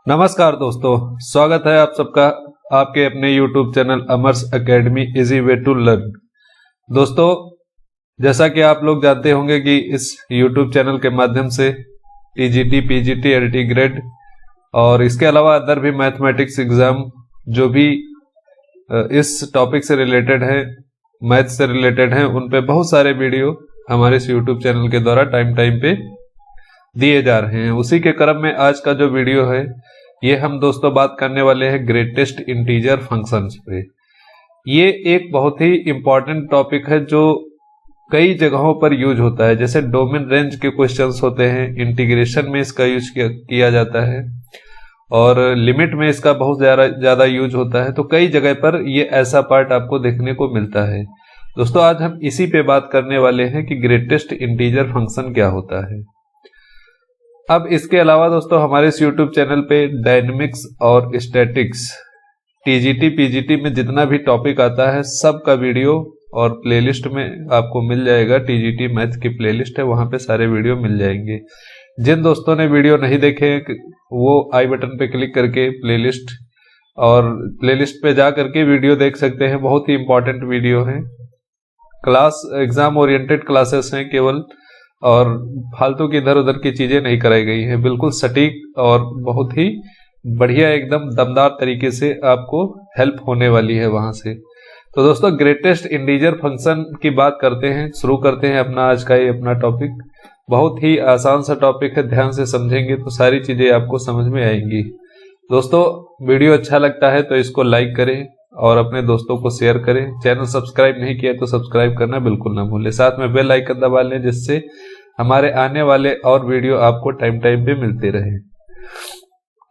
नमस्कार दोस्तों, स्वागत है आप सबका आपके अपने YouTube channel Amar's academy easy way to learn. दोस्तों, जैसा कि आप लोग जानते होंगे कि इस YouTube चैनल के माध्यम से TGT, PGT, LT ग्रेड और इसके अलावा अदर भी मैथमेटिक्स एग्जाम जो भी इस टॉपिक से रिलेटेड है, मैथ से रिलेटेड हैं, उन पे बहुत सारे वीडियो हमारे इस YouTube चैनल के द्वारा टाइम पे दिए जा रहे हैं। उसी के क्रम में आज का जो वीडियो है ये हम दोस्तों बात करने वाले हैं ग्रेटेस्ट इंटीजर फंक्शंस पे। ये एक बहुत ही इंपॉर्टेंट टॉपिक है जो कई जगहों पर यूज होता है। जैसे डोमेन रेंज के क्वेश्चंस होते हैं, इंटीग्रेशन में इसका यूज किया जाता है और लिमिट में इसका बहुत ज्यादा यूज होता है। तो कई जगह पर ये ऐसा पार्ट आपको देखने को मिलता है। दोस्तों, आज हम इसी पे बात करने वाले हैं कि ग्रेटेस्ट इंटीजर फंक्शन क्या होता है। अब इसके अलावा दोस्तों हमारे इस YouTube चैनल पे डायनेमिक्स और स्टैटिक्स, TGT, PGT में जितना भी टॉपिक आता है सब का वीडियो और प्लेलिस्ट में आपको मिल जाएगा। TGT मैथ की प्लेलिस्ट है, वहां पे सारे वीडियो मिल जाएंगे। जिन दोस्तों ने वीडियो नहीं देखे वो आई बटन पे क्लिक करके प्लेलिस्ट पे जा करके वीडियो देख सकते हैं। बहुत ही इंपॉर्टेंट वीडियो है, क्लास एग्जाम ओरिएंटेड क्लासेस हैं केवल, और फालतू की इधर उधर की चीजें नहीं कराई गई हैं। बिल्कुल सटीक और बहुत ही बढ़िया एकदम दमदार तरीके से आपको हेल्प होने वाली है वहां से। तो दोस्तों, ग्रेटेस्ट इंटीजर फंक्शन की बात करते हैं, शुरू करते हैं अपना आज का ये अपना टॉपिक। बहुत ही आसान सा टॉपिक है, ध्यान से समझेंगे तो सारी चीजें आपको समझ में आएंगी। दोस्तों, वीडियो अच्छा लगता है तो इसको लाइक करें और अपने दोस्तों को शेयर करें। चैनल सब्सक्राइब नहीं किया तो सब्सक्राइब करना बिल्कुल ना भूलें। साथ में बेल आइकन दबा लें जिससे हमारे आने वाले और वीडियो आपको टाइम पे मिलते रहे।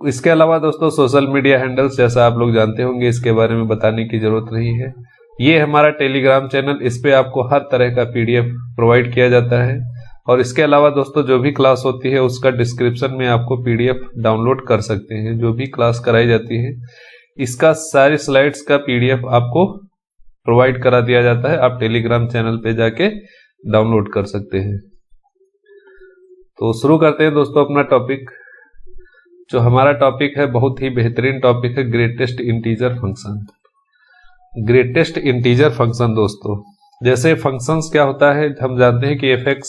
इसके अलावा दोस्तों सोशल मीडिया हैंडल्स जैसा आप लोग जानते होंगे, इसके बारे में बताने की जरूरत नहीं है। ये हमारा टेलीग्राम चैनल, इस पे आपको हर तरह का PDF प्रोवाइड किया जाता है। और इसके अलावा दोस्तों जो भी क्लास होती है उसका डिस्क्रिप्शन में आपको PDF डाउनलोड कर सकते हैं। जो भी क्लास कराई जाती है इसका सारी स्लाइड्स का PDF आपको प्रोवाइड करा दिया जाता है। आप टेलीग्राम चैनल पे जाके डाउनलोड कर सकते हैं। तो शुरू करते हैं दोस्तों अपना टॉपिक। जो हमारा टॉपिक है बहुत ही बेहतरीन टॉपिक है, greatest integer function. Greatest integer function दोस्तों, जैसे फंक्शंस क्या होता है हम जानते हैं कि fx,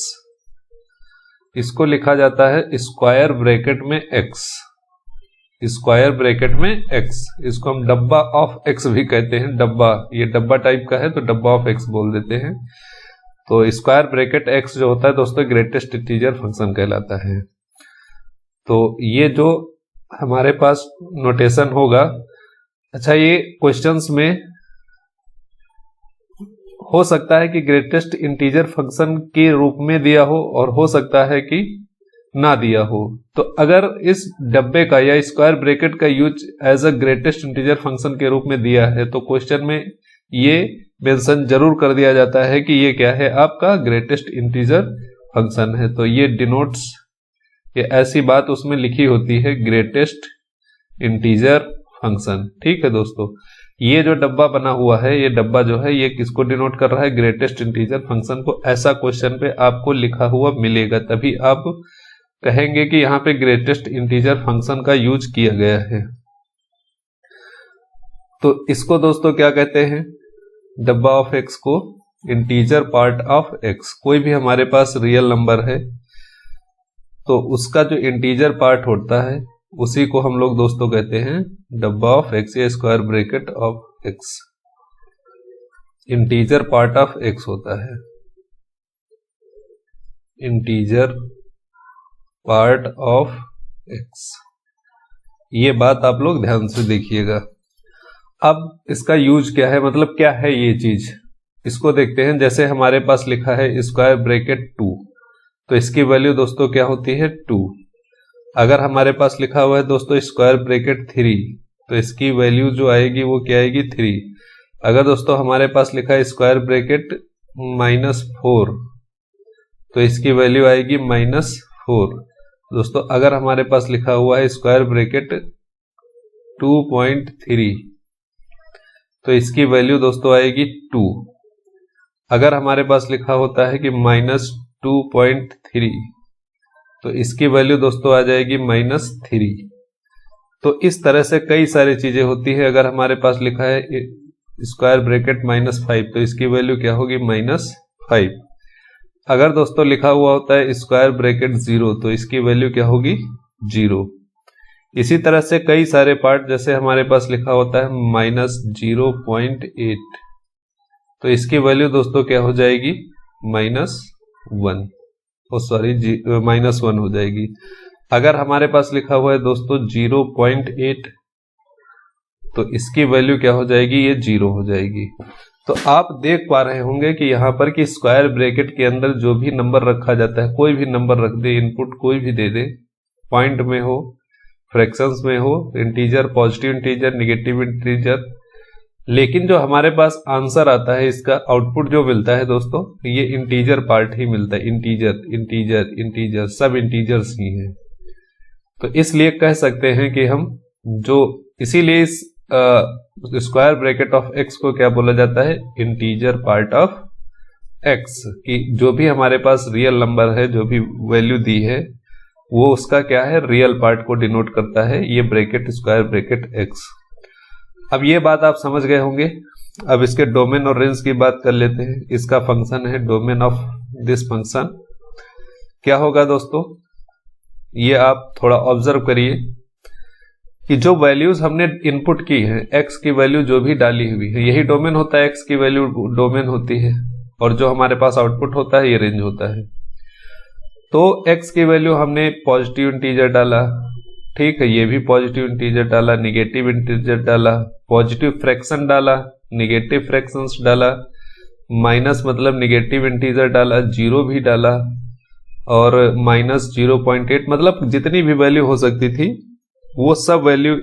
इसको लिखा जाता है स्क्वायर ब्रैकेट में x, स्क्वायर ब्रैकेट में x। इसको हम डब्बा ऑफ x भी कहते हैं। डब्बा, ये डब्बा टाइप का है तो डब्बा ऑफ x बोल देते हैं। तो स्क्वायर ब्रैकेट x जो होता है दोस्तों ग्रेटेस्ट इंटीजर फंक्शन कहलाता है। तो ये जो हमारे पास नोटेशन होगा, अच्छा ये क्वेश्चंस में हो सकता है कि ग्रेटेस्ट इंटीजर फंक्शन के रूप में दिया हो और हो सकता है कि ना दिया हो। तो अगर इस डब्बे का या स्क्वायर ब्रैकेट का use as a greatest integer function के रूप में दिया है तो क्वेश्चन में ये मेंशन जरूर कर दिया जाता है कि ये क्या है, आपका ग्रेटेस्ट इंटीजर फंक्शन है। तो ये डिनोट्स, ये ऐसी बात उसमें लिखी होती है, ग्रेटेस्ट इंटीजर फंक्शन। ठीक है दोस्तों, ये जो डब्बा बना हुआ है, ये डब्बा जो है ये किसको डिनोट कर रहा है, ग्रेटेस्ट इंटीजर फंक्शन को। ऐसा क्वेश्चन पे आपको लिखा हुआ मिलेगा, तभी आप कहेंगे कि यहाँ पे ग्रेटेस्ट इंटीजर फंक्शन का यूज किया गया है। तो इसको दोस्तों क्या कहते हैं, डब्बा ऑफ x को इंटीजर पार्ट ऑफ x। कोई भी हमारे पास रियल नंबर है तो उसका जो इंटीजर पार्ट होता है उसी को हम लोग दोस्तों कहते हैं डब्बा ऑफ x या square bracket of x। Integer part of x होता है, इंटीजर पार्ट ऑफ x। ये बात आप लोग ध्यान से देखिएगा। अब इसका यूज क्या है, मतलब क्या है ये चीज, इसको देखते हैं। जैसे हमारे पास लिखा है स्क्वायर ब्रैकेट 2, तो इसकी वैल्यू दोस्तों क्या होती है 2। अगर हमारे पास लिखा हुआ है दोस्तों स्क्वायर ब्रैकेट 3, तो इसकी वैल्यू जो आएगी वो क्या आएगी 3। अगर दोस्तों हमारे पास लिखा है स्क्वायर ब्रैकेट -4, तो इसकी वैल्यू आएगी -4। दोस्तों अगर हमारे पास लिखा हुआ है स्क्वायर ब्रैकेट 2.3, तो इसकी वैल्यू दोस्तों आएगी 2। अगर हमारे पास लिखा होता है कि -2.3, तो इसकी वैल्यू दोस्तों आ जाएगी -3। तो इस तरह से कई सारी चीजें होती है। अगर हमारे पास लिखा है स्क्वायर ब्रैकेट -5 तो इसकी वैल्यू क्या होगी -5। अगर दोस्तों लिखा हुआ होता है स्क्वायर ब्रैकेट 0 तो इसकी वैल्यू क्या होगी 0। इसी तरह से कई सारे पार्ट, जैसे हमारे पास लिखा होता है -0.8 तो इसकी वैल्यू दोस्तों क्या हो जाएगी -1, -1 हो जाएगी। अगर हमारे पास लिखा हुआ है दोस्तों 0.8 तो इसकी वैल्यू क्या हो जाएगी, ये 0 हो जाएगी। तो आप देख पा रहे होंगे कि यहाँ पर कि स्क्वायर ब्रैकेट के अंदर जो भी नंबर रखा जाता है, कोई भी नंबर रख दे, इनपुट कोई भी दे दे, पॉइंट में हो, फ्रैक्शंस में हो, integer, positive integer, negative integer, लेकिन जो हमारे पास आंसर आता है, इसका आउटपुट जो मिलता है दोस्तों, ये इंटीजर पार्ट ही मिलता है। इंटीजर इंटीजर इंटीजर सब इंटीजर्स ही हैं। तो इसलिए कह सकते हैं कि हम जो, इसीलिए इस स्क्वायर ब्रैकेट ऑफ एक्स को क्या बोला जाता है, इंटीजर पार्ट ऑफ एक्स, कि जो भी हमारे पास रियल नंबर है, जो भी वैल्यू दी है, वो उसका क्या है, रियल पार्ट को डिनोट करता है ये ब्रैकेट, स्क्वायर ब्रैकेट एक्स। अब ये बात आप समझ गए होंगे। अब इसके डोमेन और रेंज की बात कर लेते हैं। इसका फंक्शन है डोमेन ऑफ दिस फंक्शन क्या होगा दोस्तों, ये आप थोड़ा ऑब्जर्व करिए कि जो वैल्यूज हमने इनपुट की है, एक्स की वैल्यू जो भी डाली हुई है, यही डोमेन होता है, एक्स की वैल्यू डोमेन होती है, और जो हमारे पास आउटपुट होता है ये रेंज होता है। तो एक्स की वैल्यू हमने पॉजिटिव इंटीजर डाला, ठीक है, ये भी पॉजिटिव इंटीजर डाला, निगेटिव इंटीजर डाला, पॉजिटिव फ्रैक्शन डाला, निगेटिव फ्रैक्शंस डाला, माइनस मतलब निगेटिव इंटीजर डाला, 0 भी डाला, और -0.8 मतलब जितनी भी वैल्यू हो सकती थी वो सब वैल्यू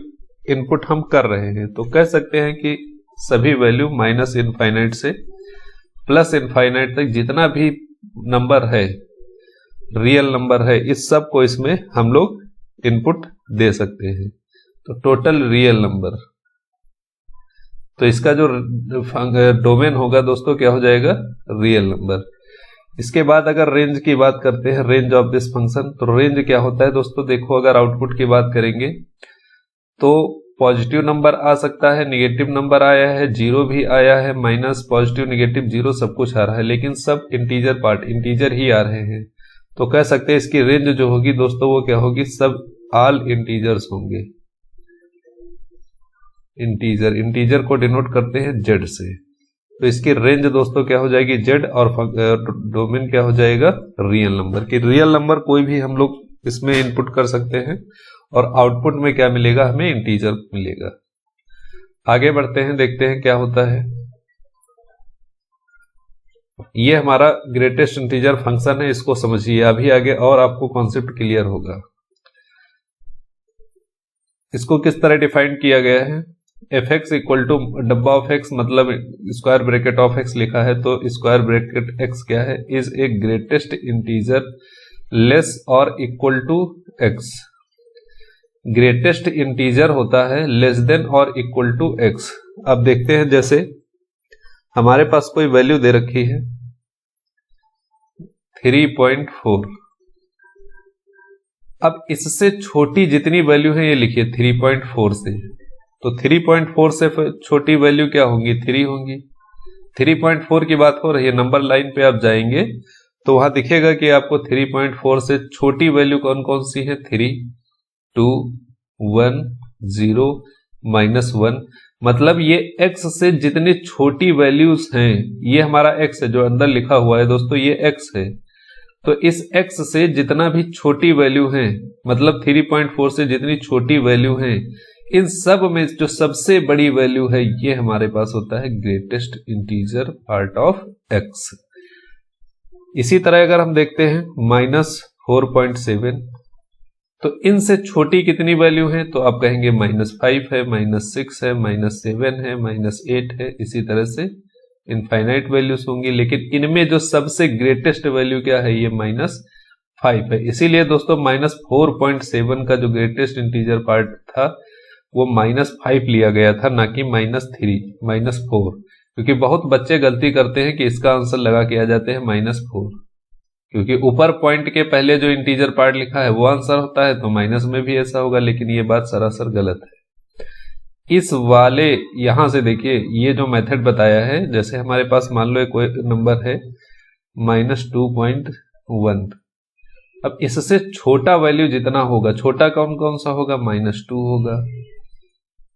इनपुट हम कर रहे हैं। तो कह सकते हैं कि सभी वैल्यू -इनफाइनाइट से +इनफाइनाइट तक जितना भी नंबर है, रियल नंबर है, इस सब को इसमें हम लोग इनपुट दे सकते हैं। तो टोटल रियल नंबर, तो इसका जो डोमेन होगा दोस्तों क्या हो जाएगा, रियल नंबर। इसके बाद अगर रेंज की बात करते हैं, रेंज ऑफ दिस फंक्शन, तो रेंज क्या होता है दोस्तों, देखो अगर आउटपुट की बात करेंगे तो पॉजिटिव नंबर आ सकता है, नेगेटिव नंबर आया है, 0 भी आया है, माइनस, पॉजिटिव, नेगेटिव, 0 सब कुछ आ रहा है, लेकिन सब इंटीजर पार्ट, इंटीजर ही आ रहे हैं। तो कह सकते हैं इसकी रेंज जो होगी दोस्तों वो क्या होगी, सब ऑल इंटीजर्स होंगे। इंटीजर, इंटीजर को डिनोट करते हैं जेड से, तो इसकी रेंज दोस्तों क्या हो जाएगी जेड, और डोमेन क्या हो जाएगा रियल नंबर। कि रियल नंबर कोई भी हम लोग इसमें इनपुट कर सकते हैं और आउटपुट में क्या मिलेगा, हमें इंटीजर मिलेगा। आगे बढ़ते हैं, देखते हैं क्या होता है। ये हमारा ग्रेटेस्ट इंटीजर फंक्शन है, इसको समझिए, अभी आगे और आपको कॉन्सेप्ट क्लियर होगा। इसको किस तरह डिफाइन किया गया है, fx इक्वल टू डब्बा ऑफ x, मतलब स्क्वायर ब्रैकेट ऑफ x लिखा है, तो स्क्वायर ब्रैकेट x क्या है, is a greatest integer less और equal to x। Greatest integer होता है लेस देन और इक्वल टू x। अब देखते हैं, जैसे हमारे पास कोई वैल्यू दे रखी है 3.4, अब इससे छोटी जितनी वैल्यू है ये लिखिए 3.4 से, तो 3.4 से छोटी वैल्यू क्या होंगी, 3 होंगी। 3.4 की बात हो रही है, नंबर लाइन पे आप जाएंगे तो वहां दिखेगा कि आपको 3.4 से छोटी वैल्यू कौन कौन सी है, 3, 2, 1, 0, -1, मतलब ये x से जितनी छोटी वैल्यूज हैं, ये हमारा x है जो अंदर लिखा हुआ है दोस्तों, ये x है। तो इस x से जितना भी छोटी वैल्यू है, मतलब 3.4 से जितनी छोटी वैल्यू है, इन सब में जो सबसे बड़ी वैल्यू है ये हमारे पास होता है greatest integer part of x। इसी तरह अगर हम देखते हैं -4.7, तो इनसे छोटी कितनी वैल्यू है, तो आप कहेंगे -5 है, -6 है, -7 है, -8 है, इसी तरह से इनफाइनाइट वैल्यूज होंगी। लेकिन इनमें जो सबसे ग्रेटेस्ट वैल्यू क्या है, ये -5 है। इसीलिए दोस्तों -4.7 का जो ग्रेटेस्ट इंटीजर पार्ट था वो -5 लिया गया था, ना कि -3, -4, क्योंकि बहुत बच्चे गलती करते हैं कि इसका आंसर लगा के आ जाते हैं -4, क्योंकि ऊपर पॉइंट के पहले जो इंटीजर पार्ट लिखा है वो आंसर होता है, तो माइनस में भी ऐसा होगा, लेकिन ये बात सरासर गलत है। इस वाले यहां से देखिए, ये जो मेथड बताया है, जैसे हमारे पास मान लो एक नंबर है -2.1, अब इससे छोटा वैल्यू जितना होगा, छोटा कौन कौन सा होगा, -2 होगा,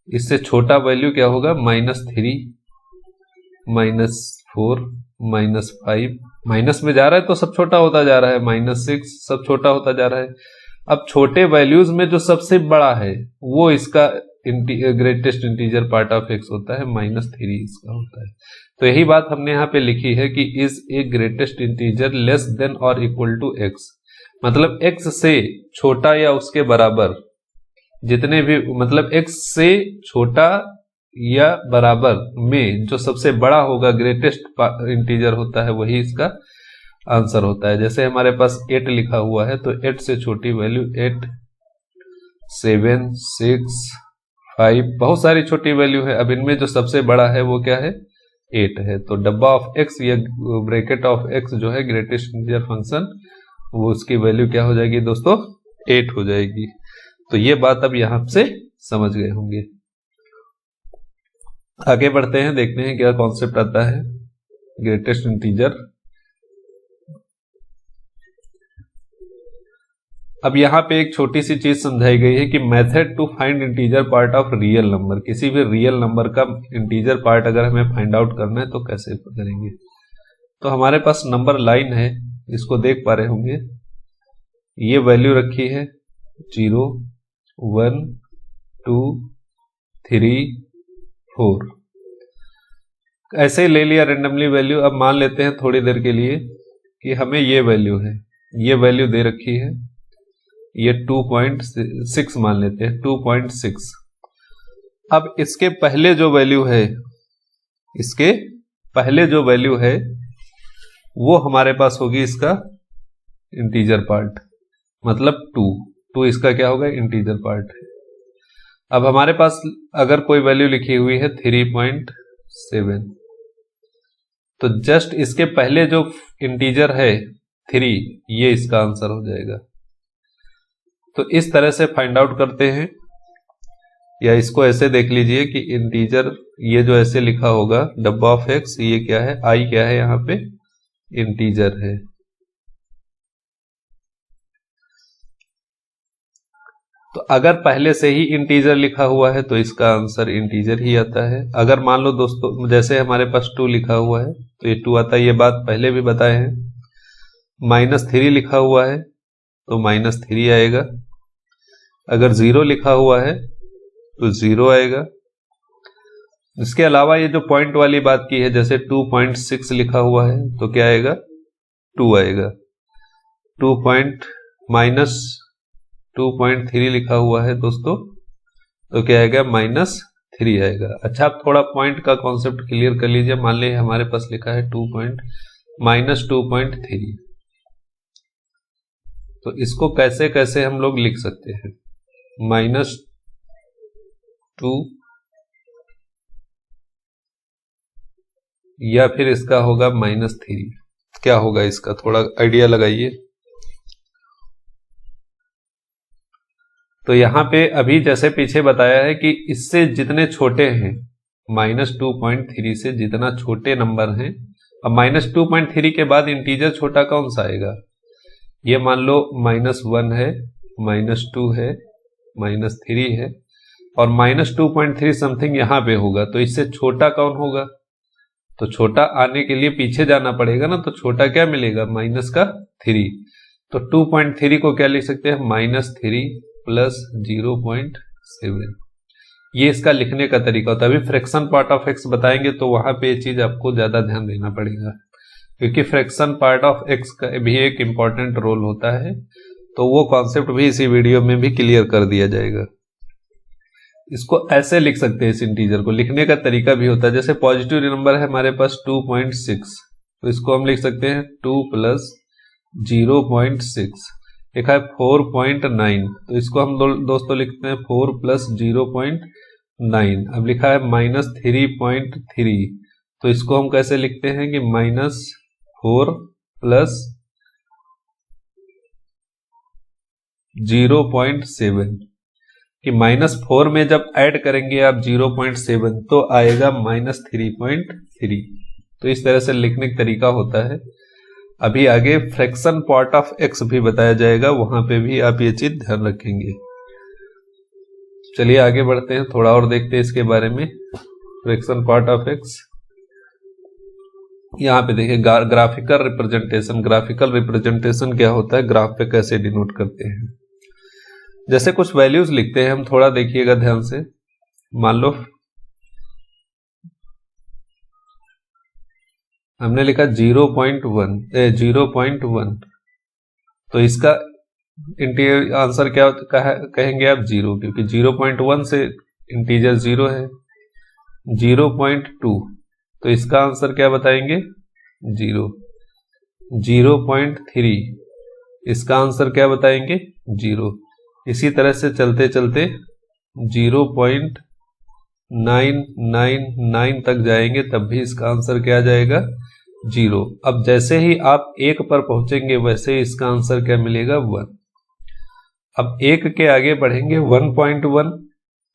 इससे छोटा वैल्यू क्या होगा, -3, -4, -5, माइनस में जा रहा है तो सब छोटा होता जा रहा है, -6 सब छोटा होता जा रहा है। अब छोटे वैल्यूज में जो सबसे बड़ा है वो इसका greatest integer part of x होता है, -3 इसका होता है। तो यही बात हमने यहाँ पे लिखी है कि is a greatest integer less than और इक्वल टू x, मतलब x से छोटा या उसके बराबर जितने भी, मतलब x से छोटा या बराबर में जो सबसे बड़ा होगा, ग्रेटेस्ट इंटीजर होता है, वही इसका आंसर होता है। जैसे हमारे पास 8 लिखा हुआ है, तो 8 से छोटी वैल्यू 8, 7, 6, 5, बहुत सारी छोटी वैल्यू है। अब इनमें जो सबसे बड़ा है वो क्या है, 8 है। तो डब्बा ऑफ x या ब्रैकेट ऑफ x जो है ग्रेटेस्ट इंटीजर फंक्शन, वो उसकी वैल्यू क्या हो जाएगी दोस्तों, 8 हो जाएगी। तो ये बात अब यहां से समझ गए होंगे। आगे बढ़ते हैं, देखते हैं क्या कॉन्सेप्ट आता है ग्रेटेस्ट इंटीजर। अब यहां पे एक छोटी सी चीज समझाई गई है कि method to find integer part of real number, किसी भी रियल नंबर का इंटीजर पार्ट अगर हमें फाइंड आउट करना है तो कैसे करेंगे। तो हमारे पास नंबर लाइन है, इसको देख पा रहे होंगे, ये वैल्यू रखी है 0, 1, 2, 3, 4, ऐसे ही ले लिया रेंडमली वैल्यू। अब मान लेते हैं थोड़ी देर के लिए कि हमें ये वैल्यू है, ये वैल्यू दे रखी है, ये 2.6 मान लेते हैं, 2.6। अब इसके पहले जो वैल्यू है, इसके पहले जो वैल्यू है वो हमारे पास होगी इसका इंटीजर पार्ट, मतलब 2 इसका क्या होगा, इंटीजर पार्ट है। अब हमारे पास अगर कोई वैल्यू लिखी हुई है 3.7, तो जस्ट इसके पहले जो इंटीजर है 3, ये इसका आंसर हो जाएगा। तो इस तरह से फाइंड आउट करते हैं, या इसको ऐसे देख लीजिए कि इंटीजर, ये जो ऐसे लिखा होगा डब्बा ऑफ x, ये क्या है, i क्या है, यहां पे इंटीजर है। तो अगर पहले से ही इंटीजर लिखा हुआ है तो इसका आंसर इंटीजर ही आता है। अगर मान लो दोस्तों जैसे हमारे पास 2 लिखा हुआ है तो ये 2 आता है, ये बात पहले भी बताए हैं। -3 लिखा हुआ है तो -3 आएगा। अगर 0 लिखा हुआ है तो 0 आएगा। इसके अलावा ये जो पॉइंट वाली बात की है, जैसे 2.6 लिखा हुआ है तो क्या आएगा, 2 आएगा। 2.3 लिखा हुआ है दोस्तों तो क्या आएगा, -3 आएगा। अच्छा, आप थोड़ा पॉइंट का कॉन्सेप्ट क्लियर कर लीजिए। मान लीजिए हमारे पास लिखा है -2.3, तो इसको कैसे कैसे हम लोग लिख सकते हैं, -2 या फिर इसका होगा -3। क्या होगा इसका, थोड़ा आइडिया लगाइए। तो यहां पे अभी जैसे पीछे बताया है कि इससे जितने छोटे हैं, -2.3 से जितना छोटे नंबर हैं, अब -2.3 के बाद इंटीजर छोटा कौन सा आएगा, ये मान लो -1 है, -2 है, -3 है, और -2.3 समथिंग यहां पे होगा। तो इससे छोटा कौन होगा, तो छोटा आने के लिए पीछे जाना पड़ेगा ना, तो छोटा क्या मिलेगा, -3। तो 2.3 को क्या लिख सकते हैं, -3 + 0.7। ये इसका लिखने का तरीका होता है। अभी फ्रैक्शन पार्ट ऑफ x बताएंगे तो वहां पे ये चीज आपको ज्यादा ध्यान देना पड़ेगा, क्योंकि फ्रैक्शन पार्ट ऑफ x का भी एक इंपॉर्टेंट रोल होता है। तो वो कॉन्सेप्ट भी इसी वीडियो में भी क्लियर कर दिया जाएगा। इसको ऐसे लिख सकते हैं, इस इंटीजर को लिखने का तरीका भी होता है। जैसे पॉजिटिव नंबर है हमारे पास 2.6, तो इसको हम लिख सकते हैं 2 + 0.6। लिखा है 4.9, तो इसको हम दोस्तों लिखते हैं 4 + 0.9। अब लिखा है -3.3, तो इसको हम कैसे लिखते हैं कि -4 + 0.7 कि -4 में जब ऐड करेंगे आप 0.7 तो आएगा -3.3। तो इस तरह से लिखने का तरीका होता है। अभी आगे फ्रैक्शन पार्ट ऑफ एक्स भी बताया जाएगा, वहां पे भी आप ये चीज ध्यान रखेंगे। चलिए आगे बढ़ते हैं, थोड़ा और देखते हैं इसके बारे में। फ्रैक्शन पार्ट ऑफ एक्स, यहाँ पे देखिए ग्राफिकल रिप्रेजेंटेशन। ग्राफिकल रिप्रेजेंटेशन क्या होता है, ग्राफ पे कैसे डिनोट करते हैं। जैसे कुछ वैल्यूज लिखते हैं हम, थोड़ा देखिएगा ध्यान से। मान लो हमने लिखा 0.1, तो इसका आंसर क्या कहेंगे आप, 0, क्योंकि 0.1 से इंटीजर 0 है। 0.2, तो इसका आंसर क्या बताएंगे, 0। 0.3, इसका आंसर क्या बताएंगे, 0। इसी तरह से चलते चलते 0.999 तक जाएंगे, तब भी इसका आंसर क्या आ जाएगा, 0। अब जैसे ही आप 1 पर पहुंचेंगे वैसे ही इसका आंसर क्या मिलेगा, 1। अब 1 के आगे बढ़ेंगे 1.1,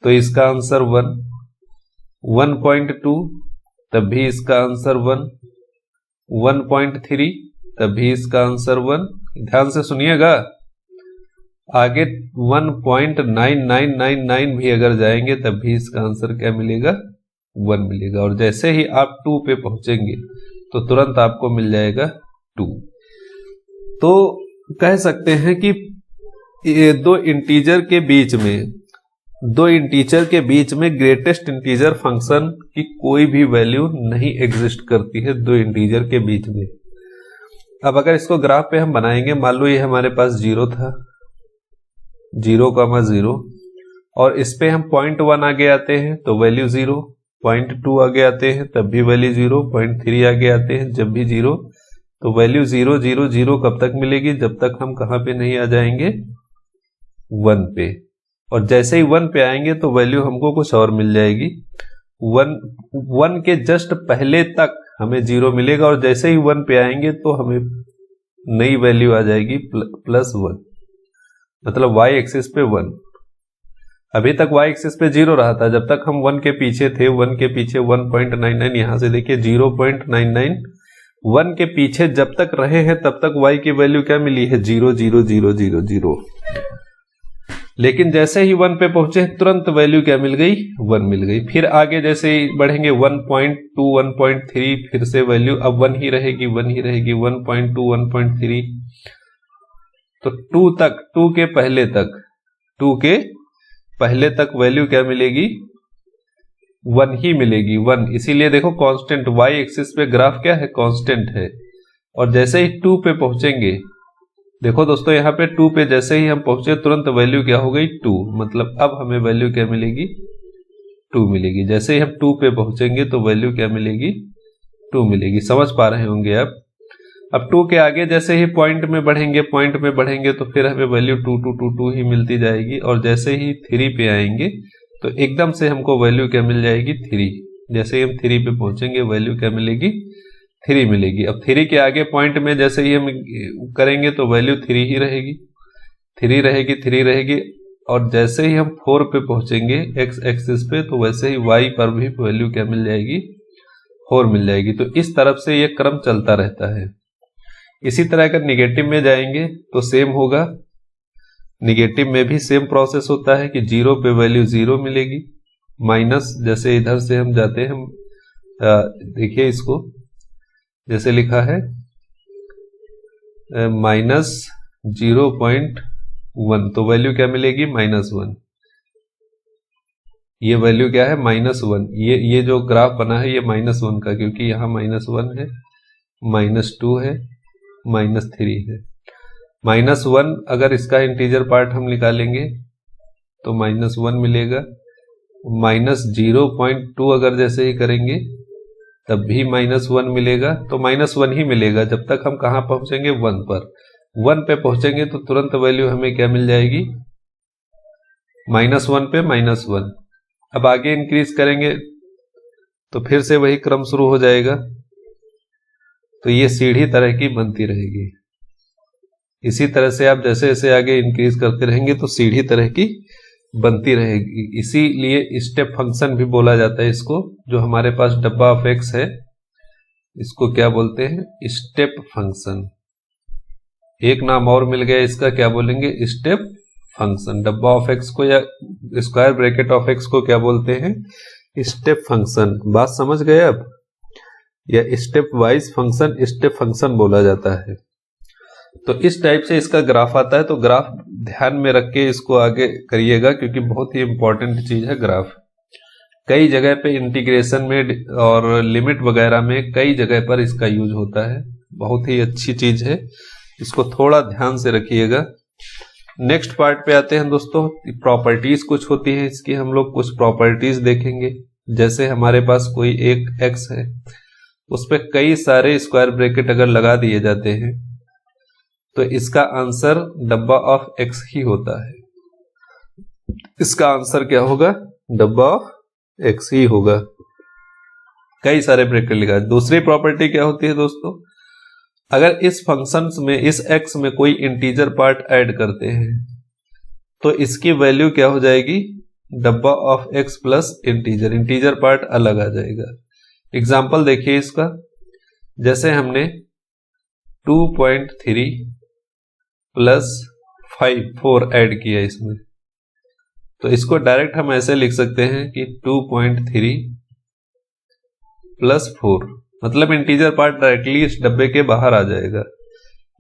तो इसका आंसर 1। 1.2, तब भी इसका आंसर 1। 1.3, तब भी इसका आंसर 1। ध्यान से सुनिएगा, आगे 1.9999 भी अगर जाएंगे तब भी इसका आंसर क्या मिलेगा, 1 मिलेगा। और जैसे ही आप 2 पे पहुंचेंगे तो तुरंत आपको मिल जाएगा 2। तो कह सकते हैं कि ये दो इंटीजर के बीच में ग्रेटेस्ट इंटीजर फंक्शन की कोई भी वैल्यू नहीं एग्जिस्ट करती है दो इंटीजर के बीच में। अब अगर इसको ग्राफ पे हम बनाएंगे, मान लो ये हमारे पास 0 था, 0,0, और इस पे हम 0.1 आगे आते हैं तो वैल्यू 0, 0.2 आगे आते हैं तब भी वैल्यू 0, 0.3 आगे आते हैं जब भी 0, तो वैल्यू 0 0 0 कब तक मिलेगी, जब तक हम कहां पे नहीं आ जाएंगे, 1 पे। और जैसे ही 1 पे आएंगे तो वैल्यू हमको कुछ और मिल जाएगी। 1 के जस्ट पहले तक हमें 0 मिलेगा, और जैसे ही 1 पे आएंगे तो हमें नई वैल्यू आ जाएगी +1, मतलब y एक्सिस पे 1। अभी तक y एक्सिस पे 0 रहा था जब तक हम 1 के पीछे थे। 1 के पीछे 1.99, यहां से देखिए 0.99, 1 के पीछे जब तक रहे हैं तब तक y की वैल्यू क्या मिली है, 0 0 0 0 0। लेकिन जैसे ही 1 पे पहुंचे तुरंत वैल्यू क्या मिल गई, 1 मिल गई। फिर आगे जैसे ही बढ़ेंगे 1.2, 1.3, फिर से वैल्यू अब 1 ही रहेगी, 1 ही रहेगी, 1.2, 1.3, तो 2 तक, 2 के पहले तक वैल्यू क्या मिलेगी, 1 ही मिलेगी, 1। इसीलिए देखो कांस्टेंट, y एक्सिस पे ग्राफ क्या है, कांस्टेंट है। और जैसे ही 2 पे पहुंचेंगे, देखो दोस्तों यहाँ पे 2 पे जैसे ही हम पहुंचे तुरंत वैल्यू क्या हो गई, 2, मतलब अब हमें वैल्यू क्या मिलेगी, 2 मिलेगी। जैसे ही हम 2 पे पहुंचेंगे तो वैल्यू क्या मिलेगी, 2 मिलेगी। समझ पा रहे होंगे आप। अब 2 के आगे जैसे ही पॉइंट में बढ़ेंगे तो फिर हमें वैल्यू 2 2 2 2 ही मिलती जाएगी। और जैसे ही 3 पे आएंगे तो एकदम से हमको वैल्यू क्या मिल जाएगी, 3। जैसे ही हम 3 पे पहुंचेंगे वैल्यू क्या मिलेगी, 3 मिलेगी। अब 3 के आगे पॉइंट में जैसे ही हम करेंगे तो वैल्यू 3 ही रहेगी, 3 रहेगी, 3 रहेगी। और जैसे ही हम 4 पे पहुंचेंगे एक्स एक्सिस पे तो वैसे ही y पर भी वैल्यू क्या मिल जाएगी, 4 मिल जाएगी। तो इस तरफ से ये क्रम चलता रहता है। इसी तरह अगर निगेटिव में जाएंगे तो सेम होगा, निगेटिव में भी सेम प्रोसेस होता है कि 0 पे वैल्यू 0 मिलेगी, माइनस जैसे इधर से हम जाते हैं, देखिए इसको जैसे लिखा है -0.1, तो वैल्यू क्या मिलेगी, -1। ये वैल्यू क्या है, -1। ये जो ग्राफ बना है ये -1 का, क्योंकि यहाँ -1 है, -2 है, -3 है। -1 अगर इसका इंटीजर पार्ट हम निकालेंगे तो -1 मिलेगा। -0.2 अगर जैसे ही करेंगे तब भी -1 मिलेगा। तो -1 ही मिलेगा जब तक हम कहां पहुंचेंगे, 1 पर। 1 पे पहुंचेंगे तो तुरंत वैल्यू हमें क्या मिल जाएगी, -1 पे -1। अब आगे इंक्रीज करेंगे तो फिर से वही क्रम शुरू हो जाएगा। तो ये सीढ़ी तरह की बनती रहेगी। इसी तरह से आप जैसे जैसे आगे इंक्रीज करते रहेंगे तो सीढ़ी तरह की बनती रहेगी। इसीलिए स्टेप फंक्शन भी बोला जाता है इसको। जो हमारे पास डब्बा ऑफ एक्स है इसको क्या बोलते हैं? Step function. एक नाम और मिल गया इसका, क्या बोलेंगे? Step function. डब्बा ऑफ एक्स को या स्क्वायर ब्रैकेट ऑफ एक्स को क्या बोलते हैं? Step function. बात समझ गए अब? या step wise function step function बोला जाता है। तो इस टाइप से इसका ग्राफ आता है। तो ग्राफ ध्यान में रख के इसको आगे करिएगा, क्योंकि बहुत ही इंपॉर्टेंट चीज है ग्राफ। कई जगह पे इंटीग्रेशन में और लिमिट वगैरह में कई जगह पर इसका यूज होता है। बहुत ही अच्छी चीज है, इसको थोड़ा ध्यान से रखिएगा। नेक्स्ट पार्ट पे आते हैं दोस्तों। प्रॉपर्टीज कुछ होती है इसकी, हम लोग कुछ प्रॉपर्टीज देखेंगे। जैसे हमारे पास कोई एक एक्स है, उस पर कई सारे स्क्वायर ब्रैकेट अगर लगा दिए जाते हैं तो इसका आंसर डब्बा ऑफ एक्स ही होता है। इसका आंसर क्या होगा? डब्बा ऑफ एक्स ही होगा। कई सारे ब्रैकेट लगा। दूसरी प्रॉपर्टी क्या होती है दोस्तों? अगर इस फंक्शन में, इस एक्स में कोई इंटीजर पार्ट ऐड करते हैं तो इसकी वैल्यू क्या हो जाएगी? डब्बा of x plus integer. Integer part अलग आ जाएगा। एग्जाम्पल देखिए इसका। जैसे हमने 2.3 प्लस 4 ऐड किया इसमें, तो इसको डायरेक्ट हम ऐसे लिख सकते हैं कि 2.3 प्लस 4, मतलब इंटीजर पार्ट डायरेक्टली इस डब्बे के बाहर आ जाएगा।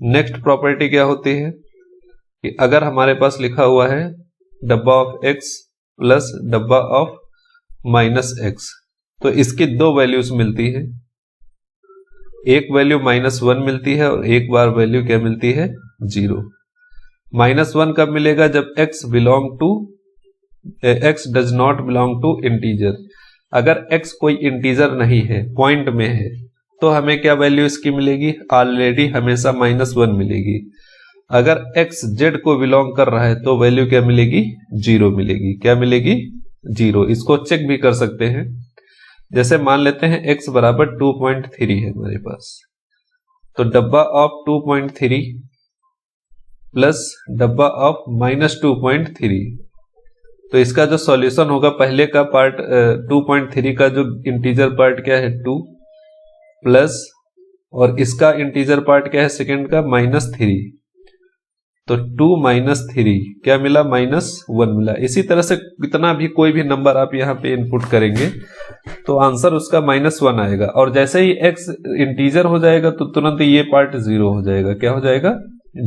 नेक्स्ट प्रॉपर्टी क्या होती है कि अगर हमारे पास लिखा हुआ है डब्बा ऑफ एक्स प्लस डब्बा ऑफ माइनस एक्स, तो इसकी दो वैल्यूज मिलती हैं। एक वैल्यू -1 मिलती है और एक बार वैल्यू क्या मिलती है? 0। -1 कब मिलेगा? जब x does not belong to integer. अगर x कोई इंटीजर नहीं है, पॉइंट में है, तो हमें क्या वैल्यू इसकी मिलेगी? ऑलरेडी हमेशा -1 मिलेगी। अगर x z को बिलोंग कर रहा है तो वैल्यू क्या मिलेगी? 0 मिलेगी। क्या मिलेगी? 0। इसको चेक भी कर सकते हैं। जैसे मान लेते हैं x बराबर 2.3 है हमारे पास, तो डब्बा ऑफ 2.3 प्लस डब्बा ऑफ -2.3, तो इसका जो सॉल्यूशन होगा, पहले का पार्ट 2.3 का जो इंटीजर पार्ट क्या है? 2 प्लस, और इसका इंटीजर पार्ट क्या है सेकंड का? -3, तो 2 -3 क्या मिला? -1 मिला। इसी तरह से कितना भी कोई भी नंबर आप यहाँ पे इनपुट करेंगे तो आंसर उसका -1 आएगा। और जैसे ही x इंटीजर हो जाएगा तो तुरंत ये पार्ट 0 हो जाएगा। क्या हो जाएगा?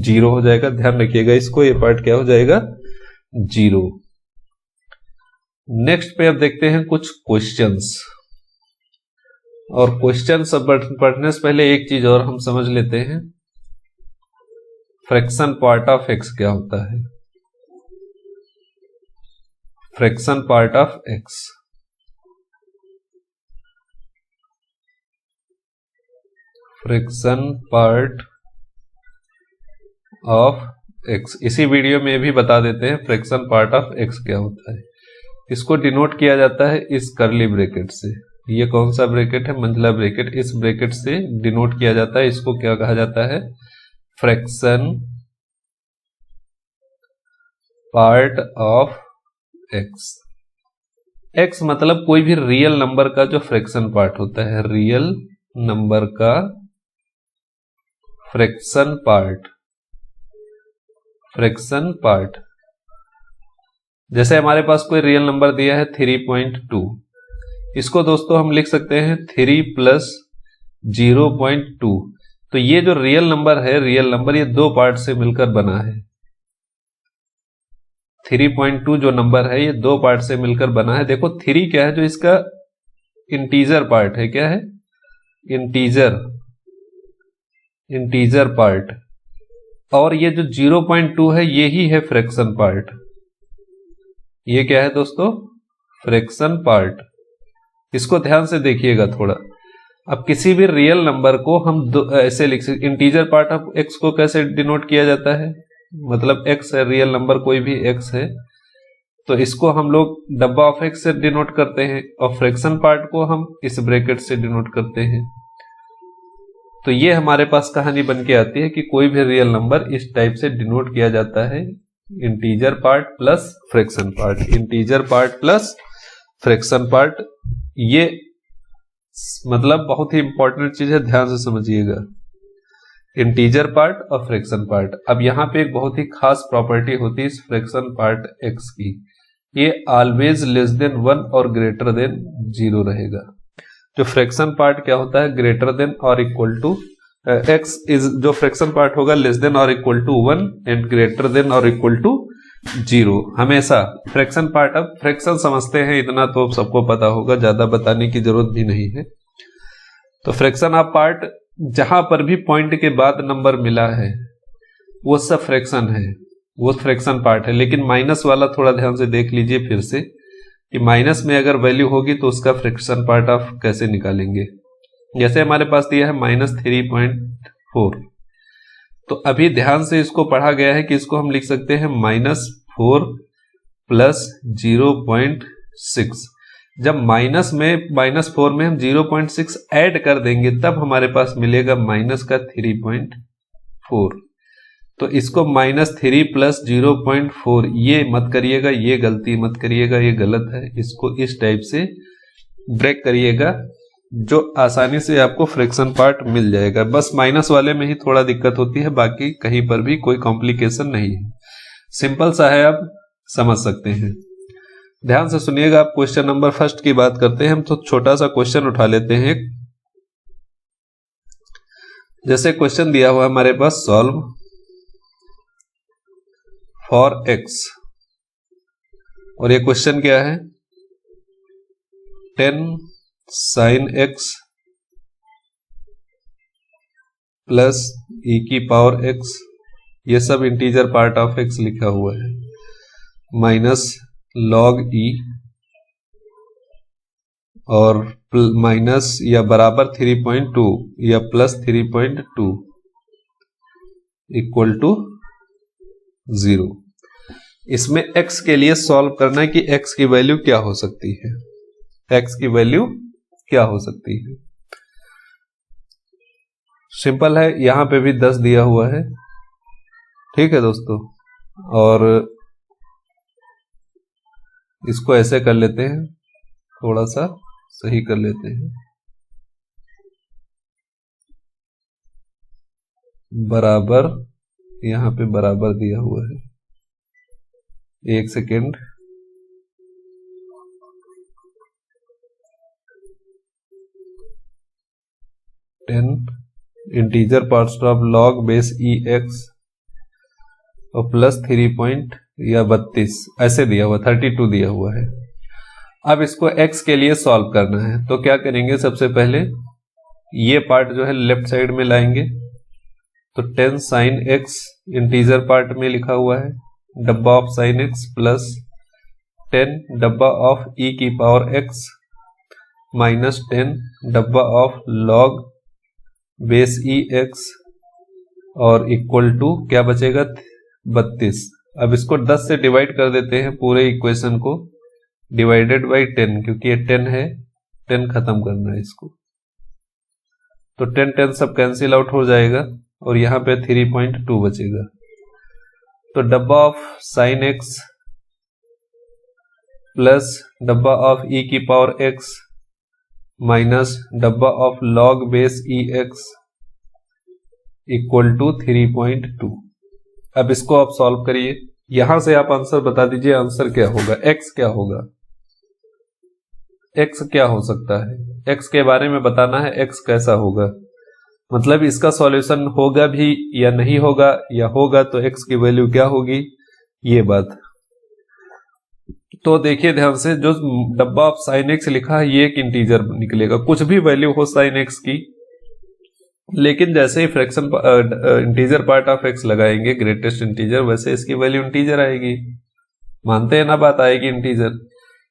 0 हो जाएगा। ध्यान रखिएगा इसको, ये पार्ट क्या हो जाएगा? 0। नेक्स्ट पे अब देखते हैं कुछ क्वेश्चंस। और क्वेश्चंस पढ़ने से पहले एक चीज और हम समझ लेते हैं, फ्रैक्शन पार्ट ऑफ एक्स क्या होता है? Fraction part of x, fraction part of x. इसी वीडियो में भी बता देते हैं फ्रैक्शन पार्ट ऑफ एक्स क्या होता है। इसको डिनोट किया जाता है इस कर्ली ब्रैकेट से। ये कौन सा ब्रैकेट है? मंझला ब्रैकेट। इस ब्रैकेट से डिनोट किया जाता है। इसको क्या कहा जाता है? Fraction part of x. X मतलब कोई भी रियल नंबर का जो फ्रैक्शन पार्ट होता है, रियल नंबर का फ्रैक्शन पार्ट, फ्रैक्शन पार्ट। जैसे हमारे पास कोई रियल नंबर दिया है 3.2, इसको दोस्तों हम लिख सकते हैं 3 प्लस 0.2। तो ये जो रियल नंबर है, रियल नंबर ये दो पार्ट से मिलकर बना है। 3.2 जो नंबर है ये दो पार्ट से मिलकर बना है। देखो 3 क्या है? जो इसका इंटीजर पार्ट है। क्या है? Integer, integer part. और ये जो 0.2 है ये ही है फ्रैक्शन पार्ट। ये क्या है दोस्तों? Fraction part. इसको ध्यान से देखिएगा थोड़ा। अब किसी भी रियल नंबर को हम ऐसे लिख सकते, इंटीजर पार्ट ऑफ एक्स को कैसे डिनोट किया जाता है? मतलब एक्स है, रियल नंबर कोई भी एक्स है, तो इसको हम लोग डब्बा ऑफ एक्स से डिनोट करते हैं, और फ्रैक्शन पार्ट को हम इस ब्रैकेट से डिनोट करते हैं। तो ये हमारे पास कहानी बन के आती है कि कोई भी रियल नंबर इस टाइप से डिनोट किया जाता है, integer part plus fraction part, integer part plus fraction part. ये मतलब बहुत ही इंपॉर्टेंट चीज है, ध्यान से समझिएगा, इंटीजर पार्ट और फ्रैक्शन पार्ट। अब यहाँ पे एक बहुत ही खास प्रॉपर्टी होती है इस फ्रैक्शन पार्ट एक्स की, ये ऑलवेज लेस देन 1 और ग्रेटर देन 0 रहेगा। जो फ्रैक्शन पार्ट क्या होता है, ग्रेटर देन और इक्वल टू एक्स इज, जो फ्रैक्शन पार्ट होगा लेस देन और equal to 1 and greater than और इक्वल टू 0 हमेशा फ्रैक्शन पार्ट। अब फ्रैक्शन समझते हैं, इतना तो सबको पता होगा, ज्यादा बताने की जरूरत भी नहीं है। तो फ्रैक्शन ऑफ पार्ट, जहां पर भी पॉइंट के बाद नंबर मिला है वो सब फ्रैक्शन है, वो फ्रैक्शन पार्ट है। लेकिन माइनस वाला थोड़ा ध्यान से देख लीजिए फिर से, कि माइनस में अगर वैल्यू होगी तो उसका फ्रैक्शन पार्ट ऑफ कैसे निकालेंगे। जैसे हमारे पास दिया है -3.4, तो अभी ध्यान से इसको पढ़ा गया है कि इसको हम लिख सकते हैं -4 प्लस 0.6। जब -4 में हम 0.6 ऐड कर देंगे तब हमारे पास मिलेगा माइनस का 3.4। तो इसको -3 प्लस 0.4 ये मत करिएगा, ये गलती मत करिएगा, ये गलत है। इसको इस टाइप से ब्रेक करिएगा, जो आसानी से आपको फ्रैक्शन पार्ट मिल जाएगा। बस माइनस वाले में ही थोड़ा दिक्कत होती है, बाकी कहीं पर भी कोई कॉम्प्लिकेशन नहीं है, सिंपल सा है, आप समझ सकते हैं। ध्यान से सुनिएगा। आप क्वेश्चन नंबर फर्स्ट की बात करते हैं हम, तो छोटा सा क्वेश्चन उठा लेते हैं। जैसे क्वेश्चन दिया हुआ हमारे पास, सॉल्व फॉर x, और ये क्वेश्चन क्या है, 10 sin x प्लस e की पावर x, ये सब इंटीजर पार्ट ऑफ x लिखा हुआ है, माइनस log e और माइनस या बराबर 3.2 या प्लस 3.2 इक्वल टू 0। इसमें x के लिए सॉल्व करना है कि x की वैल्यू क्या हो सकती है, x की वैल्यू क्या हो सकती है। सिंपल है, यहां पे भी 10 दिया हुआ है, ठीक है दोस्तों। और इसको ऐसे कर लेते हैं, थोड़ा सा सही कर लेते हैं, बराबर, यहां पे बराबर दिया हुआ है, एक second, integer parts of log base e x और प्लस 3.32 ऐसे दिया हुआ, 32 दिया हुआ है। अब इसको x के लिए सॉल्व करना है, तो क्या करेंगे, सबसे पहले ये पार्ट जो है लेफ्ट साइड में लाएंगे, तो 10 sin x इंटीजर पार्ट में लिखा हुआ है, डब्बा ऑफ sin x प्लस 10 डब्बा ऑफ e की पावर x माइनस 10 डब्बा of log base e x और इक्वल टू क्या बचेगा, 32। अब इसको 10 से डिवाइड कर देते हैं पूरे इक्वेशन को, डिवाइडेड बाई 10, क्योंकि ये 10 है, 10 खत्म करना है इसको, तो 10 सब कैंसिल आउट हो जाएगा और यहां पे 3.2 बचेगा। तो डब्बा ऑफ साइन एक्स प्लस डब्बा ऑफ ई की पावर एक्स माइनस डब्बा of log base e x equal to 3.2। अब इसको आप सॉल्व करिए, यहां से आप आंसर बता दीजिए, आंसर क्या होगा, x क्या होगा, x क्या हो सकता है, x के बारे में बताना है, x कैसा होगा, मतलब इसका सॉल्यूशन होगा भी या नहीं होगा, या होगा तो x की वैल्यू क्या होगी, ये बात। तो देखिए ध्यान से, जो डब्बा ऑफ साइन एक्स लिखा है ये एक इंटीजर निकलेगा, कुछ भी वैल्यू हो साइन एक्स की, लेकिन जैसे ही fraction integer part of x लगाएंगे, ग्रेटेस्ट इंटीजर, वैसे इसकी वैल्यू इंटीजर आएगी, मानते हैं ना बात, आएगी इंटीजर।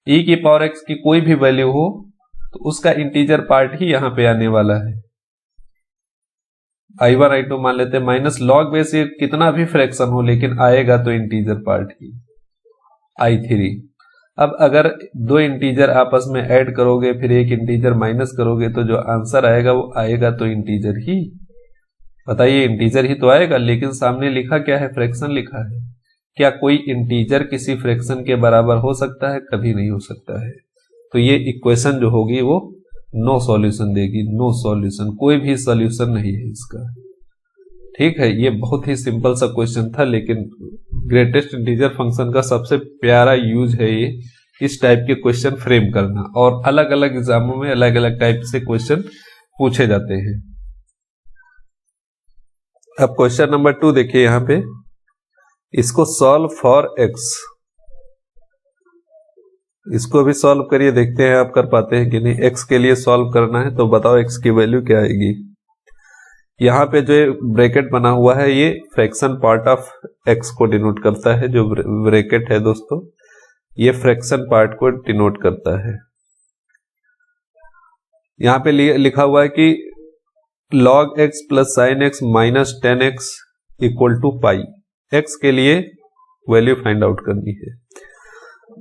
ई की पावर एक्स की कोई भी वैल्यू हो तो उसका इंटीजर पार्ट ही यहां पे आने वाला है, I1 I2 मान लेते हैं, माइनस लॉग बेस ये कितना भी फ्रैक्शन हो लेकिन आएगा तो इंटीजर पार्ट ही, I3। अब अगर दो इंटीजर आपस में ऐड करोगे फिर एक इंटीजर माइनस करोगे तो जो आंसर आएगा वो आएगा तो इंटीजर ही बताइए, इंटीजर ही तो आएगा, लेकिन सामने लिखा क्या है, फ्रैक्शन लिखा है। क्या कोई इंटीजर किसी फ्रैक्शन के बराबर हो सकता है? कभी नहीं हो सकता है। तो ये इक्वेशन जो होगी वो नो सॉल्यूशन देगी, नो सॉल्यूशन, कोई भी सॉल्यूशन नहीं है इसका। ठीक है, ये बहुत ही सिंपल सा क्वेश्चन था, लेकिन ग्रेटेस्ट इंटीजर फंक्शन का सबसे प्यारा यूज है ये, इस टाइप के क्वेश्चन फ्रेम करना, और अलग अलग एग्जामों में अलग अलग टाइप से क्वेश्चन पूछे जाते हैं। अब क्वेश्चन नंबर 2 देखिए यहां पे, इसको सॉल्व फॉर एक्स, इसको भी सॉल्व करिए, देखते हैं आप कर पाते हैं कि नहीं। एक्स के लिए सॉल्व करना है, तो बताओ एक्स की वैल्यू क्या आएगी। यहाँ पे जो ब्रैकेट बना हुआ है ये फ्रैक्शन पार्ट ऑफ एक्स को डिनोट करता है। जो ब्रैकेट है दोस्तों, ये फ्रैक्शन पार्ट को डिनोट करता है। यहाँ पे लिखा हुआ है कि log x plus sine x minus 10x equal to pi. एक्स के लिए वैल्यू फाइंड आउट करनी है,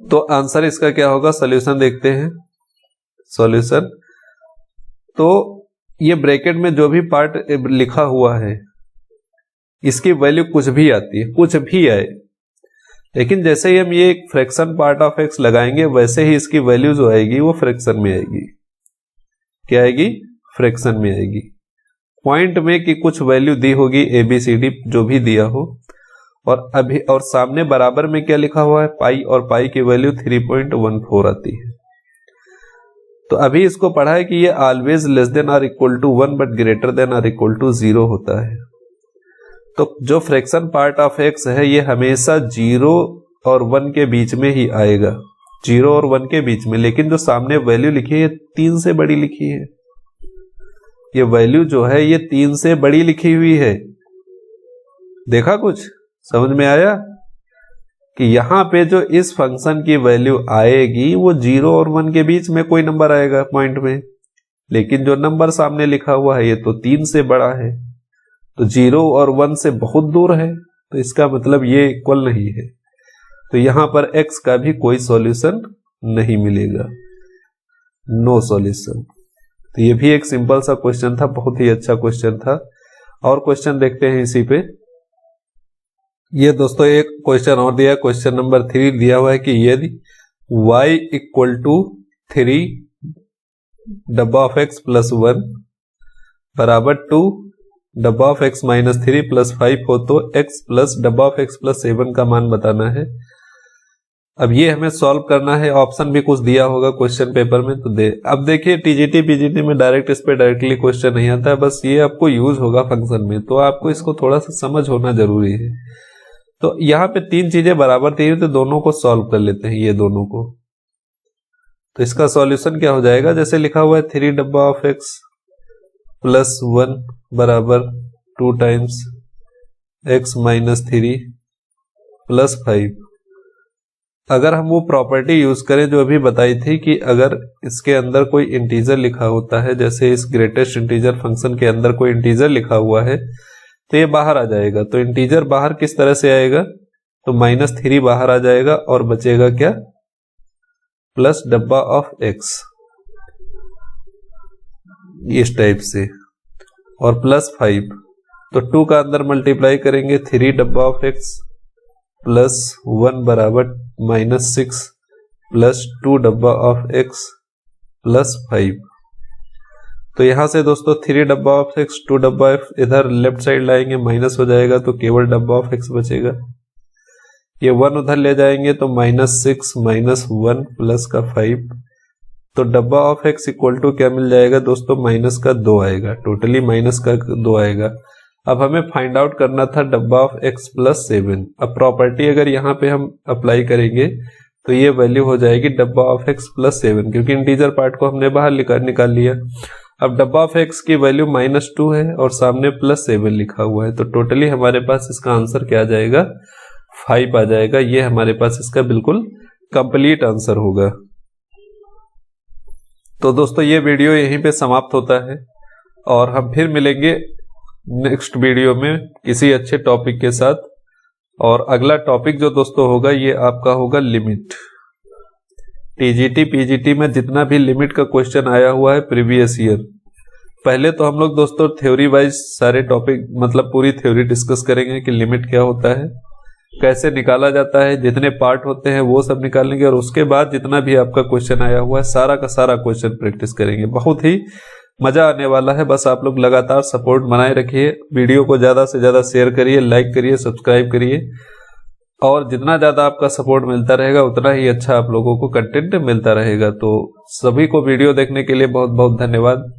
तो आंसर इसका क्या होगा, सॉल्यूशन देखते हैं। सॉल्यूशन, तो ये ब्रैकेट में जो भी पार्ट लिखा हुआ है इसकी वैल्यू कुछ भी आती है, कुछ भी आए, लेकिन जैसे ही हम ये फ्रैक्शन पार्ट ऑफ एक्स लगाएंगे वैसे ही इसकी वैल्यू जो आएगी वो फ्रैक्शन में आएगी। क्या आएगी, फ्रैक्शन में आएगी। पॉइंट में कि कुछ वैल्यू दी होगी, ABCD जो भी दिया हो, और सामने बराबर में क्या लिखा हुआ है, पाई, और पाई की वैल्यू 3.14 आती है। तो अभी इसको पढ़ा है कि ये always less than or equal to 1 but greater than or equal to 0 होता है। तो जो फ्रैक्शन पार्ट ऑफ एक्स है ये हमेशा 0 और 1 के बीच में ही आएगा, 0 और 1 के बीच में। लेकिन जो सामने वैल्यू लिखी है 3 से बड़ी लिखी है, ये वैल्यू जो है ये 3 से बड़ी लिखी हुई है। देखा, कुछ समझ में आया कि यहां पे जो इस फंक्शन की वैल्यू आएगी वो 0 और 1 के बीच में कोई नंबर आएगा पॉइंट में, लेकिन जो नंबर सामने लिखा हुआ है ये तो 3 से बड़ा है, तो 0 और 1 से बहुत दूर है, तो इसका मतलब ये इक्वल नहीं है। तो यहां पर x का भी कोई सॉल्यूशन नहीं मिलेगा, नो सॉल्यूशन। तो ये भी एक सिंपल सा क्वेश्चन था, बहुत ही अच्छा क्वेश्चन था। और क्वेश्चन देखते हैं इसी पे। ये दोस्तों एक क्वेश्चन और दिया, क्वेश्चन नंबर 3 दिया हुआ है कि यदि y इक्वल टू 3 डब्बा ऑफ x प्लस 1 बराबर 2 डब्बा ऑफ x माइनस 3 प्लस 5 हो तो x प्लस डब्बा ऑफ x प्लस 7 का मान बताना है। अब ये हमें सॉल्व करना है, ऑप्शन भी कुछ दिया होगा क्वेश्चन पेपर में, तो अब देखिए TGT PGT में डायरेक्ट इस पे डायरेक्टली क्वेश्चन नहीं आता है, बस ये आपको यूज होगा फंक्शन में, तो आपको इसको थोड़ा सा समझ होना जरूरी है। तो यहाँ पे 3 चीजें बराबर थी, तो दोनों को सॉल्व कर लेते हैं, ये दोनों को। तो इसका सॉल्यूशन क्या हो जाएगा, जैसे लिखा हुआ है 3 डब्बा ऑफ x प्लस 1 बराबर 2 टाइम्स x माइनस 3 प्लस 5। अगर हम वो प्रॉपर्टी यूज करें जो अभी बताई थी कि अगर इसके अंदर कोई इंटीजर लिखा होता है, जैसे इस ग्रेटेस्ट इंटीजर फंक्शन के अंदर कोई इंटीजर लिखा हुआ है, तो ये बाहर आ जाएगा। तो इंटीजर बाहर किस तरह से आएगा, तो -3 बाहर आ जाएगा और बचेगा क्या, प्लस डब्बा ऑफ x, इस टाइप से, और प्लस 5। तो 2 का अंदर मल्टीप्लाई करेंगे, 3 डब्बा ऑफ x प्लस 1 बराबर -6 प्लस 2 डब्बा ऑफ x प्लस 5। तो यहां से दोस्तों 3 डब्बा ऑफ x 2 डब्बा ऑफ इधर लेफ्ट साइड लाएंगे, माइनस हो जाएगा, तो केवल डब्बा ऑफ x बचेगा। ये 1 उधर ले जाएंगे तो -6 माइनस 1 प्लस का 5, तो डब्बा ऑफ x इक्वल टू क्या मिल जाएगा दोस्तों, माइनस का 2 आएगा, टोटली माइनस का 2 आएगा। अब हमें फाइंड आउट करना था डब्बा ऑफ x प्लस 7। अब प्रॉपर्टी अगर यहाँ पे हम अप्लाई करेंगे तो ये वैल्यू हो जाएगी डब्बा ऑफ x प्लस 7, क्योंकि इंटीजर पार्ट को हमने बाहर निकाल लिया। अब डब्बा ऑफ x की वैल्यू -2 है और सामने +7 लिखा हुआ है, तो टोटली हमारे पास इसका आंसर क्या आ जाएगा, 5 आ जाएगा। ये हमारे पास इसका बिल्कुल कंप्लीट आंसर होगा। तो दोस्तों ये वीडियो यहीं पे समाप्त होता है, और हम फिर मिलेंगे नेक्स्ट वीडियो में किसी अच्छे टॉपिक के साथ। और अगला टॉपिक जो दोस्तों होगा ये आपका होगा लिमिट। TGT PGT में जितना भी लिमिट का क्वेश्चन आया हुआ है प्रीवियस ईयर, पहले तो हम लोग दोस्तों थ्योरी वाइज सारे टॉपिक मतलब पूरी थ्योरी डिस्कस करेंगे कि लिमिट क्या होता है, कैसे निकाला जाता है, जितने पार्ट होते हैं वो सब निकालेंगे, और उसके बाद जितना भी आपका क्वेश्चन आया हुआ है सारा का सारा क्वेश्चन प्रैक्टिस करेंगे। बहुत ही मजा आने वाला है। बस आप लोग लगातार सपोर्ट बनाए रखिए, वीडियो को ज्यादा से ज्यादा शेयर करिए, लाइक करिए, सब्सक्राइब करिए, और जितना ज्यादा आपका सपोर्ट मिलता रहेगा उतना ही अच्छा आप लोगों को कंटेंट मिलता रहेगा। तो सभी को वीडियो देखने के लिए बहुत बहुत धन्यवाद,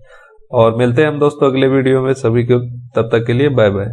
और मिलते हैं हम दोस्तों अगले वीडियो में। सभी को तब तक के लिए बाय बाय।